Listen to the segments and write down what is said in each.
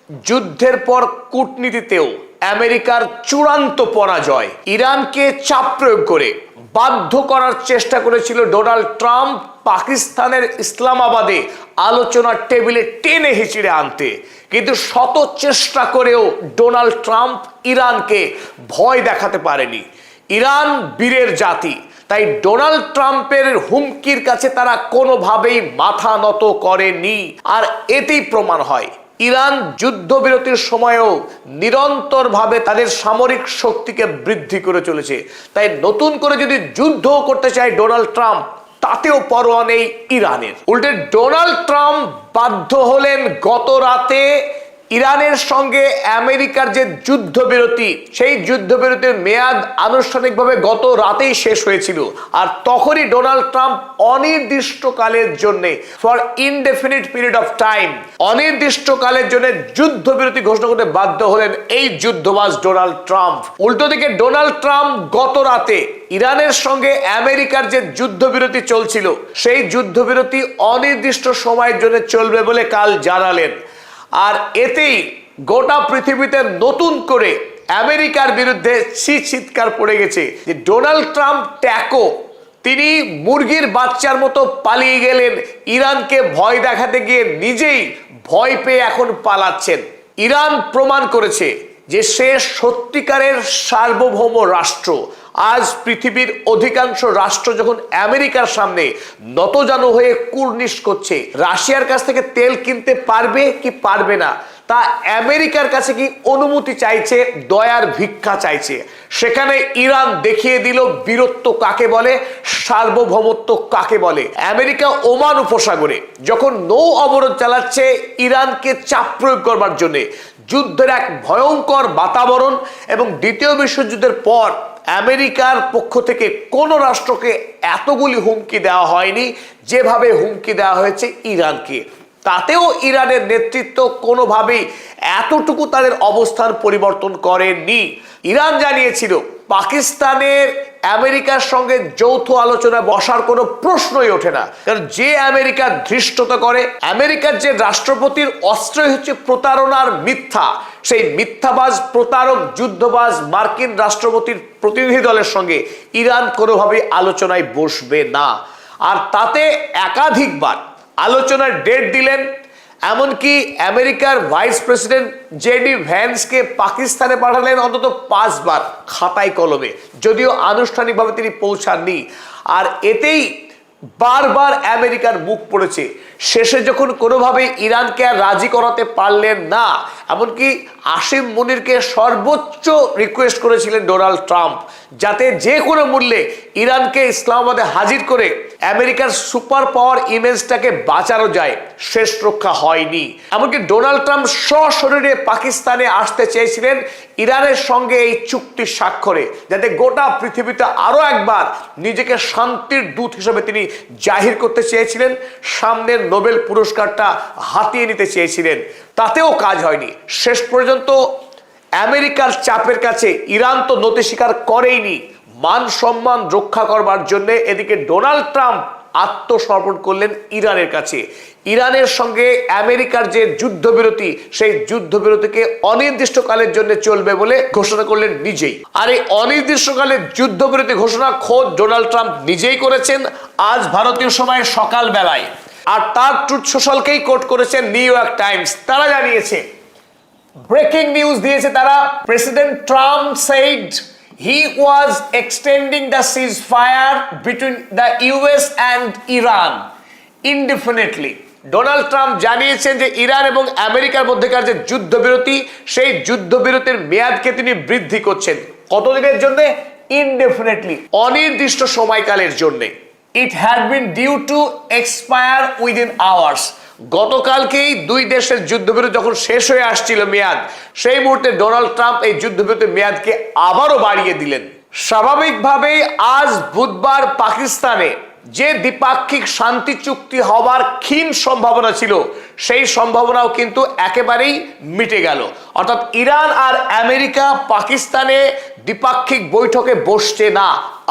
যুদ্ধের পর কূটনীতিতেও আমেরিকার চূড়ান্ত পরাজয়। ইরানকে চাপ প্রয়োগ করে বাধ্য করার চেষ্টা করেছিল ডোনাল্ড ট্রাম্প পাকিস্তানের ইসলামাবাদে আলোচনার টেবিলে টেনে হিঁচড়ে আনতে, কিন্তু শত চেষ্টা করেও ডোনাল্ড ট্রাম্প ইরানকে ভয় দেখাতে পারেনি। ইরান বীরের জাতি, তাই ডোনাল্ড ট্রাম্পের হুমকির কাছে তারা কোনোভাবেই মাথা নত করেনি। আর এতেই প্রমাণ হয় ইরান যুদ্ধবিরতির সময়েও নিরন্তরভাবে তাদের সামরিক শক্তিকে বৃদ্ধি করে চলেছে। তাই নতুন করে যদি যুদ্ধ করতে চায় ডোনাল্ড ট্রাম্প, তাতেও পরোয়া নেই ইরানের। উল্টে ডোনাল্ড ট্রাম্প বাধ্য হলেন গত রাতে ইরানের সঙ্গে আমেরিকার যে যুদ্ধবিরতি, সেই যুদ্ধবিরতির মেয়াদ আনুষ্ঠানিকভাবে গত রাতেই শেষ হয়েছিল। আর তখনই ডোনাল্ড ট্রাম্প অনির্দিষ্টকালের জন্য, for indefinite period of time, অনির্দিষ্টকালের জন্য যুদ্ধবিরতি ঘোষণা করতে বাধ্য হলেন এই যুদ্ধবাজ ডোনাল্ড ট্রাম্প। উল্টো দিকে ডোনাল্ড ট্রাম্প গত রাতে ইরানের সঙ্গে আমেরিকার যে যুদ্ধবিরতি চলছিল, সেই যুদ্ধবিরতি অনির্দিষ্ট সময়ের জন্য চলবে বলে কাল জানালেন। আর এতেই গোটা পৃথিবীতে নতুন করে আমেরিকার বিরুদ্ধে চিৎকার পড়ে গেছে যে ডোনাল্ড ট্রাম্প ট্যাকো, তিনি মুরগির বাচ্চার মতো পালিয়ে গেলেন, ইরানকে ভয় দেখাতে গিয়ে নিজেই ভয় পেয়ে এখন পালাচ্ছেন। ইরান প্রমাণ করেছে যে সে সত্যিকারের সার্বভৌম রাষ্ট্র। আজ পৃথিবীর অধিকাংশ রাষ্ট্র যখন আমেরিকার সামনে নতজানু হয়ে কুর্নিশ করছে, রাশিয়ার কাছ থেকে তেল কিনতে পারবে কি পারবে না তা আমেরিকার কাছে কি অনুমতি চাইছে, দয়ার ভিক্ষা চাইছে। সেখানে ইরান দেখিয়ে দিল বীরত্ব কাকে বলে, সার্বভৌমত্ব কাকে বলে। আমেরিকা ওমান উপসাগরে যখন নৌ অবরোধ চালাচ্ছে ইরানকে চাপ প্রয়োগ করবার জন্য, যুদ্ধের এক ভয়ঙ্কর বাতাবরণ, এবং দ্বিতীয় বিশ্বযুদ্ধের পর আমেরিকার পক্ষ থেকে কোনো রাষ্ট্রকে এতগুলি হুমকি দেওয়া হয়নি যেভাবে হুমকি দেওয়া হয়েছে ইরানকে। তাতেও ইরানের নেতৃত্ব কোনোভাবেই এতটুকু তাদের অবস্থান পরিবর্তন করেনি। ইরান জানিয়েছিল পাকিস্তানের আমেরিকার সঙ্গে যৌথ আলোচনায় বসার কোনো প্রশ্নই ওঠে না, কারণ যে আমেরিকা ধৃষ্টতা করে, আমেরিকার যে রাষ্ট্রপতির অস্ত্রই হচ্ছে প্রতারণার মিথ্যা, সেই মিথ্যাবাজ, প্রতারক, যুদ্ধবাজ মার্কিন রাষ্ট্রপতির প্রতিনিধি দলের সঙ্গে ইরান কোনোভাবেই আলোচনায় বসবে না। আর তাতে একাধিকবার আলোচনার ডেট দিলেন। এমনকি আমেরিকার ভাইস প্রেসিডেন্ট জেডি ভ্যান্সকে পাকিস্তানে পাঠালেন অন্তত 5 বার খাতায় কলমে, যদিও আনুষ্ঠানিকভাবে তিনি পৌঁছাননি। আর এতেই বারবার আমেরিকার মুখ পড়েছে। শেষে যখন কোনোভাবেই ইরানকে আর রাজি করাতে পারলেন না, এমনকি আসিম মুনিরকে সর্বোচ্চ রিকোয়েস্ট করেছিলেন ডোনাল্ড ট্রাম্প যাতে যে কোনো মূল্যে ইরানকে ইসলামাবাদে হাজির করে আমেরিকার সুপার পাওয়ার ইমেজটাকে বাঁচানো যায়। শেষ রক্ষা হয়নি। এমনকি ডোনাল্ড ট্রাম্প সশরীরে পাকিস্তানে আসতে চেয়েছিলেন ইরানের সঙ্গে এই চুক্তি স্বাক্ষরে, যাতে গোটা পৃথিবীতে আরো একবার নিজেকে শান্তির দূত হিসেবে তিনি জাহির করতে চেয়েছিলেন, সামনের নোবেল পুরস্কারটা হাতিয়ে নিতে চেয়েছিলেন। তাতেও কাজ হয়নি। শেষ পর্যন্ত আমেরিকার চাপের কাছে ইরান তো নতি স্বীকার করেইনি, মান সম্মান রক্ষা করবার জন্য এদিকে ডোনাল্ড ট্রাম্প আত্মসমর্পণ করলেন ইরানের কাছে। ইরানের সঙ্গে আমেরিকার যে যুদ্ধবিরতি, সেই যুদ্ধবিরতিকে অনির্দিষ্টকালের জন্য চলবে বলে ঘোষণা করলেন নিজেই। আর এই অনির্দিষ্টকালের যুদ্ধবিরতি ঘোষণা খোদ ডোনাল্ড ট্রাম্প নিজেই করেছেন আজ ভারতীয় সময় সকাল বেলায়। আর তার ট্রুথ সোশ্যালকেই কোট করেছেন নিউ ইয়র্ক টাইমস। তারা জানিয়েছে, ব্রেকিং নিউজ দিয়েছে তারা, president Trump said he was extending the ceasefire between the US and Iran indefinitely. Donald Trump জানিয়েছেন যে ইরান এবং আমেরিকার মধ্যকার যে যুদ্ধবিরতি, সেই যুদ্ধবিরতির মেয়াদকে তিনি বৃদ্ধি করছেন। কতদিনের জন্য? ইনডেফিনিটলি, অনির্দিষ্ট সময়কালের জন্য। It had been due to expire within hours. গতকালকেই দুই দেশের যুদ্ধবিরতি যখন শেষ হয়ে আসছিল মেয়াদ, সেই মুহূর্তে ডোনাল্ড ট্রাম্প এই যুদ্ধবিরতির মেয়াদকে আবারও বাড়িয়ে দিলেন। স্বাভাবিকভাবেই আজ বুধবার পাকিস্তানে যে দ্বিপাক্ষিক শান্তি চুক্তি হবার ক্ষীণ সম্ভাবনা ছিল, সেই সম্ভাবনাও কিন্তু একেবারেই মিটে গেল। অর্থাৎ ইরান আর আমেরিকা পাকিস্তানে দ্বিপাক্ষিক বৈঠকে বসছে না।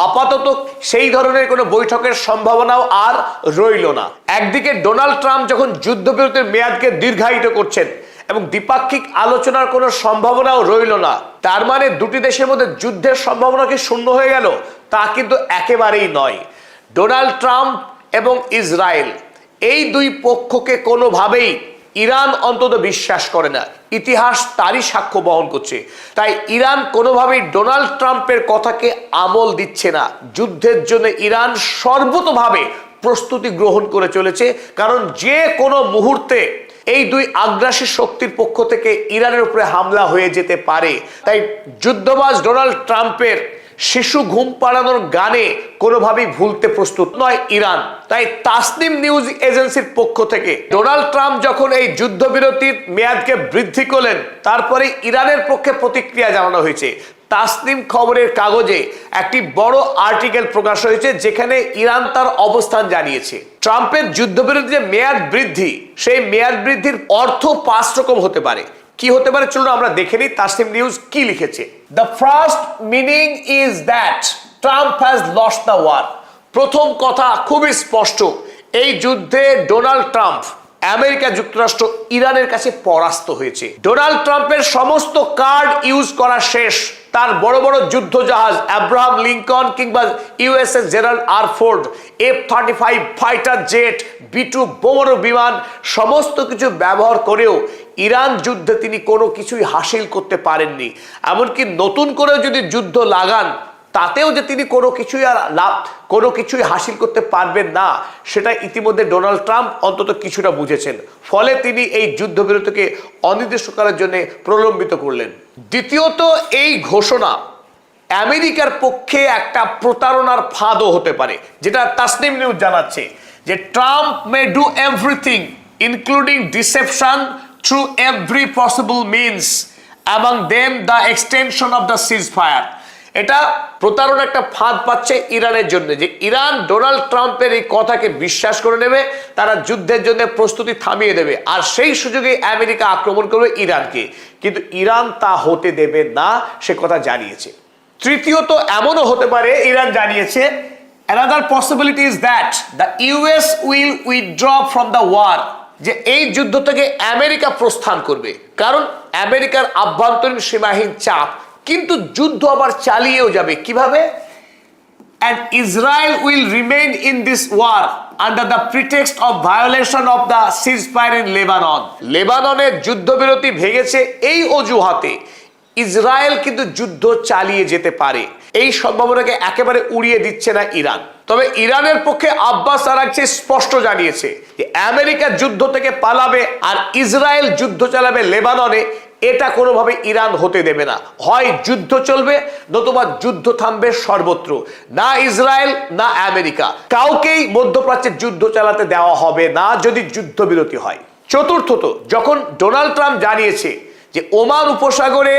আপাতত সেই ধরনের কোনো বৈঠকের সম্ভাবনাও আর রইল না। একদিকে ডোনাল্ড ট্রাম্প যখন যুদ্ধবিরতির মেয়াদকে দীর্ঘায়িত করছেন, এবং দ্বিপাক্ষিক আলোচনার কোনো সম্ভাবনাও রইল না। তার মানে দুটি দেশের মধ্যে যুদ্ধের সম্ভাবনা কি শূন্য হয়ে গেল? তা কিন্তু একেবারেই নয়। ডোনাল্ড ট্রাম্প এবং ইসরায়েল এই দুই পক্ষকে কোনোভাবেই ইরান অন্তত বিশ্বাস করে না। ইতিহাস তারই সাক্ষ্য বহন করছে। তাই ইরান কোনোভাবেই ডোনাল্ড ট্রাম্পের কথাকে আমল দিচ্ছে না। যুদ্ধের জন্য ইরান সর্বতোভাবে প্রস্তুতি গ্রহণ করে চলেছে, কারণ যে কোনো মুহূর্তে এই দুই আগ্রাসী শক্তির পক্ষ থেকে ইরানের উপরে হামলা হয়ে যেতে পারে। তাই যুদ্ধবাজ ডোনাল্ড ট্রাম্পের শিশু ঘুম পাড়ানোর গানে কোনোভাবেই ভুলতে প্রস্তুত নয় ইরান। তাই তাসনিম নিউজ এজেন্সির পক্ষ থেকে ডোনাল্ড ট্রাম্প যখন এই যুদ্ধবিরতির মেয়াদকে বৃদ্ধি করলেন, তারপরে ইরানের পক্ষে প্রতিক্রিয়া জানানো হয়েছে। তাসনিম খবরের কাগজে একটি বড় আর্টিকেল প্রকাশ হয়েছে, যেখানে ইরান তার অবস্থান জানিয়েছে। ট্রাম্পের যুদ্ধবিরতি যে মেয়াদ বৃদ্ধি, সেই মেয়াদ বৃদ্ধির অর্থ 5 রকম হতে পারে। কি হতে পারে চলুন আমরা দেখে নিই তাসনিম নিউজ কি লিখেছে। The first meaning is that Trump has lost the war. প্রথম কথা খুবই স্পষ্ট, এই যুদ্ধে ডোনাল্ড ট্রাম্প আমেরিকা যুক্তরাষ্ট্র ইরানের কাছে পরাস্ত হয়েছে। ডোনাল্ড ট্রাম্পের সমস্ত কার্ড ইউজ করা শেষ। তার বড় বড় যুদ্ধ জাহাজ আব্রাহাম লিঙ্কন কিংবা USS Gerald R Ford, F-35 fighter jet, B-2 বোমারু বিমান, সমস্ত কিছু ব্যবহার করেও ইরান যুদ্ধে তিনি কোনো কিছুই হাসিল করতে পারেননি। এমনকি নতুন করেও যদি যুদ্ধ লাগান, তাতেও যে তিনি কোনো কিছুই হাসিল করতে পারবেন না, সেটা ইতিমধ্যে ডোনাল্ড ট্রাম্প অন্তত কিছুটা বুঝেছেন। ফলে তিনি এই যুদ্ধবিরতিকে অনির্দিষ্টকালের জন্য প্রলম্বিত করলেন। দ্বিতীয়ত, এই ঘোষণা আমেরিকার পক্ষে একটা প্রতারণার ফাঁদও হতে পারে, যেটা তাসনিম নিউজ জানাচ্ছে যে Trump may do everything including deception through every possible means, among them the extension of the ceasefire। এটা প্রতারণা একটা ফাঁদ পাচ্ছে ইরানের জন্য, যে ইরান ডোনাল্ড ট্রাম্পের এই কথাকে বিশ্বাস করে নেবে, তারা যুদ্ধের জন্য প্রস্তুতি থামিয়ে দেবে, আর সেই সুযোগে আমেরিকা আক্রমণ করবে ইরানকে। কিন্তু ইরান তা হতে দেবে না, সে কথা জানিয়েছে। তৃতীয়ত, এমনও হতে পারে, ইরান জানিয়েছে another possibility is that the US will withdraw from the war, যে এই যুদ্ধ থেকে আমেরিকা প্রস্থান করবে, কারণ আমেরিকার আভ্যন্তরীণ সীমাহীন চাপ। কিন্তু যুদ্ধ আবার চালিয়েও যাবে কিভাবে? and Israel will remain in this war under the pretext of violation of the ceasefire in Lebanon। লেবাননের যুদ্ধবিরতি ভেঙেছে এই অজুহাতে ইসরায়েল কিন্তু যুদ্ধ চালিয়ে যেতে পারে। এই সম্ভাবনাকে একেবারে উড়িয়ে দিচ্ছে না ইরান। তবে ইরানের পক্ষে আব্বাস আরাগচি স্পষ্ট জানিয়েছে যে আমেরিকা যুদ্ধ থেকে পালাবে আর ইসরায়েল যুদ্ধ চালাবে লেবাননে, এটা কোনোভাবে ইরান হতে দেবে না। হয় যুদ্ধ চলবে, নতুবা যুদ্ধ থামবে সর্বত্র। না ইসরায়েল না আমেরিকা, কাউকেই মধ্যপ্রাচ্যে যুদ্ধ চালাতে দেওয়া হবে না যদি যুদ্ধবিরতি হয়। চতুর্থত, যখন ডোনাল্ড ট্রাম্প জানিয়েছে যে ওমান উপসাগরে